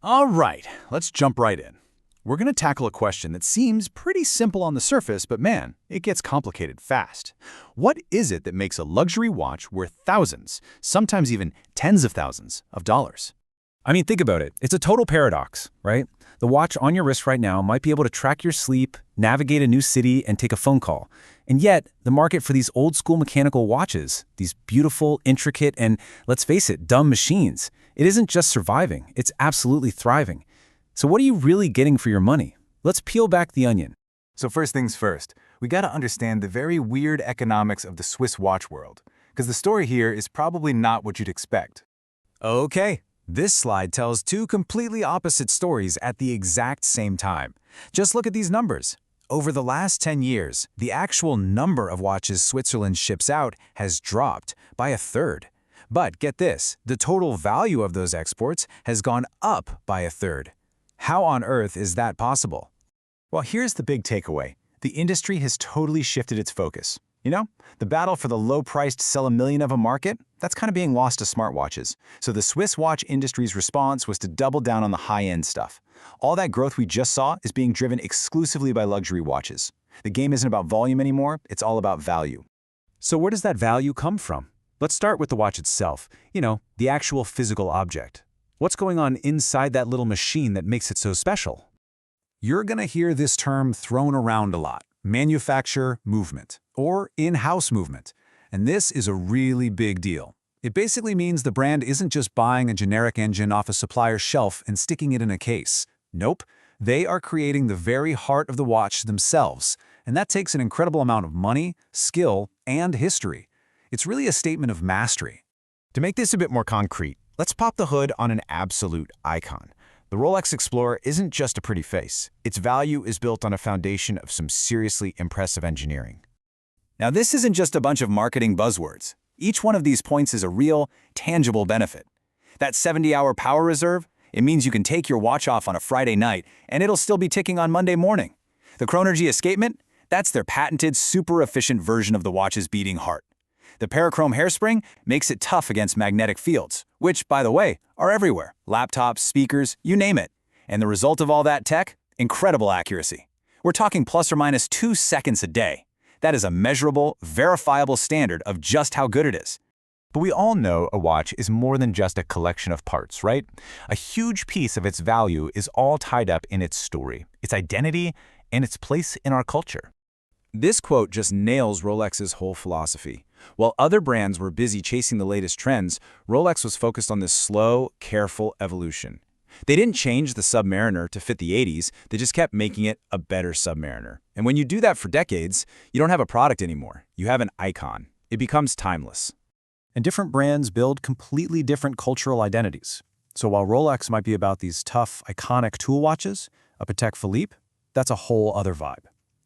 All right, let's jump right in. We're going to tackle a question that seems pretty simple on the surface, but man, it gets complicated fast. What is it that makes a luxury watch worth thousands, sometimes even tens of thousands of dollars? I mean, think about it. It's a total paradox, right? The watch on your wrist right now might be able to track your sleep, navigate a new city, and take a phone call. And yet, the market for these old-school mechanical watches, these beautiful, intricate, and, let's face it, dumb machines, it isn't just surviving, it's absolutely thriving. So what are you really getting for your money? Let's peel back the onion. So first things first, we gotta understand the very weird economics of the Swiss watch world, because the story here is probably not what you'd expect. Okay, this slide tells two completely opposite stories at the exact same time. Just look at these numbers. Over the last 10 years, the actual number of watches Switzerland ships out has dropped by a third. But get this, the total value of those exports has gone up by a third. How on earth is that possible? Well, here's the big takeaway. The industry has totally shifted its focus. You know, the battle for the low-priced sell a million of a market, that's kind of being lost to smartwatches. So the Swiss watch industry's response was to double down on the high-end stuff. All that growth we just saw is being driven exclusively by luxury watches. The game isn't about volume anymore, it's all about value. So where does that value come from? Let's start with the watch itself. You know, the actual physical object. What's going on inside that little machine that makes it so special? You're going to hear this term thrown around a lot: manufacture movement, or in-house movement. And this is a really big deal. It basically means the brand isn't just buying a generic engine off a supplier's shelf and sticking it in a case. Nope, they are creating the very heart of the watch themselves, and that takes an incredible amount of money, skill, and history. It's really a statement of mastery. To make this a bit more concrete, let's pop the hood on an absolute icon. The Rolex Explorer isn't just a pretty face. Its value is built on a foundation of some seriously impressive engineering. Now, this isn't just a bunch of marketing buzzwords. Each one of these points is a real, tangible benefit. That 70-hour power reserve, it means you can take your watch off on a Friday night and it'll still be ticking on Monday morning. The Chronergy Escapement, that's their patented, super efficient version of the watch's beating heart. The Parachrome hairspring makes it tough against magnetic fields, which, by the way, are everywhere. Laptops, speakers, you name it. And the result of all that tech? Incredible accuracy. We're talking plus or minus 2 seconds a day. That is a measurable, verifiable standard of just how good it is. But we all know a watch is more than just a collection of parts, right? A huge piece of its value is all tied up in its story, its identity, and its place in our culture. This quote just nails Rolex's whole philosophy. While other brands were busy chasing the latest trends, Rolex was focused on this slow, careful evolution. They didn't change the Submariner to fit the 80s, they just kept making it a better Submariner. And when you do that for decades, you don't have a product anymore. You have an icon. It becomes timeless. And different brands build completely different cultural identities. So while Rolex might be about these tough, iconic tool watches, a Patek Philippe, that's a whole other vibe.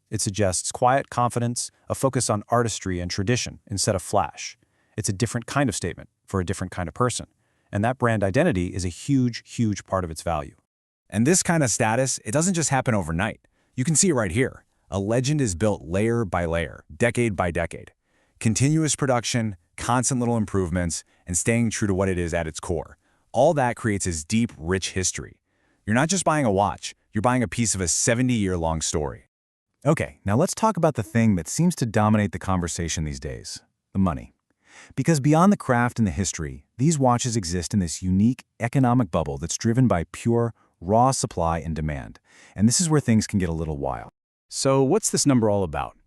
It suggests quiet confidence, a focus on artistry and tradition instead of flash. It's a different kind of statement for a different kind of person. And that brand identity is a huge, huge part of its value. And this kind of status, it doesn't just happen overnight. You can see it right here. A legend is built layer by layer, decade by decade. Continuous production, constant little improvements, and staying true to what it is at its core. All that creates this deep, rich history. You're not just buying a watch, you're buying a piece of a 70-year-long story. Okay, now let's talk about the thing that seems to dominate the conversation these days: the money. Because beyond the craft and the history, these watches exist in this unique economic bubble that's driven by pure, raw supply and demand. And this is where things can get a little wild. So what's this number all about?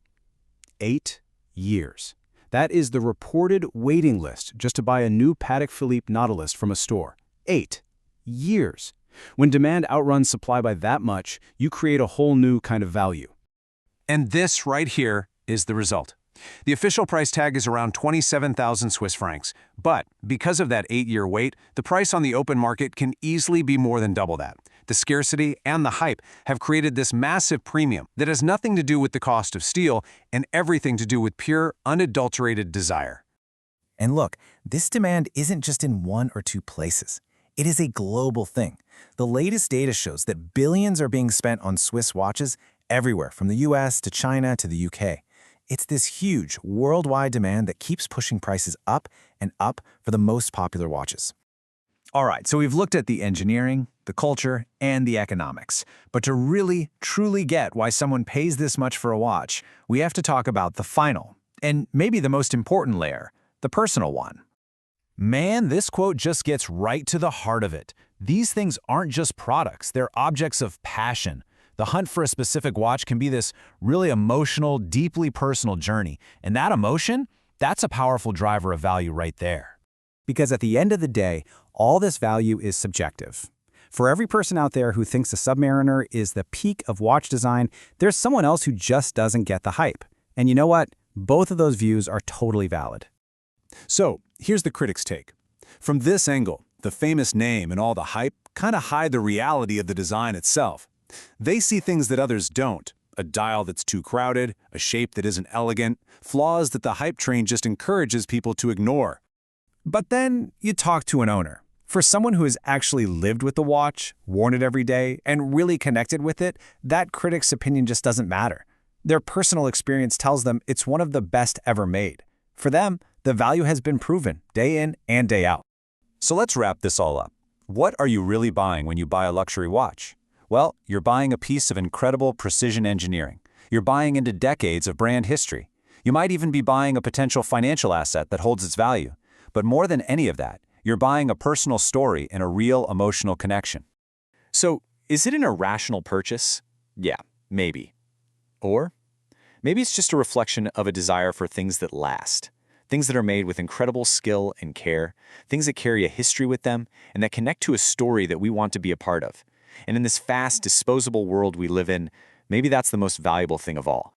8 years. That is the reported waiting list just to buy a new Patek Philippe Nautilus from a store. 8 years. When demand outruns supply by that much, you create a whole new kind of value. And this right here is the result. The official price tag is around 27,000 Swiss francs, but because of that 8-year wait, the price on the open market can easily be more than double that. The scarcity and the hype have created this massive premium that has nothing to do with the cost of steel and everything to do with pure, unadulterated desire. And look, this demand isn't just in one or two places. It is a global thing. The latest data shows that billions are being spent on Swiss watches everywhere, from the US to China to the UK. It's this huge worldwide demand that keeps pushing prices up and up for the most popular watches. All right, so we've looked at the engineering, the culture, and the economics. But to really, truly get why someone pays this much for a watch, we have to talk about the final, and maybe the most important layer, the personal one. Man, this quote just gets right to the heart of it. These things aren't just products, they're objects of passion. The hunt for a specific watch can be this really emotional, deeply personal journey, and that emotion, that's a powerful driver of value right there. Because at the end of the day, all this value is subjective. For every person out there who thinks the Submariner is the peak of watch design, there's someone else who just doesn't get the hype. And you know what? Both of those views are totally valid. So, here's the critic's take. From this angle, the famous name and all the hype kind of hide the reality of the design itself. They see things that others don't. A dial that's too crowded, a shape that isn't elegant, flaws that the hype train just encourages people to ignore. But then you talk to an owner. For someone who has actually lived with the watch, worn it every day, and really connected with it, that critic's opinion just doesn't matter. Their personal experience tells them it's one of the best ever made. For them, the value has been proven day in and day out. So let's wrap this all up. What are you really buying when you buy a luxury watch? Well, you're buying a piece of incredible precision engineering. You're buying into decades of brand history. You might even be buying a potential financial asset that holds its value. But more than any of that, you're buying a personal story and a real emotional connection. So, is it an irrational purchase? Yeah, maybe. Or maybe it's just a reflection of a desire for things that last. Things that are made with incredible skill and care, things that carry a history with them, and that connect to a story that we want to be a part of. And in this fast, disposable world we live in, maybe that's the most valuable thing of all.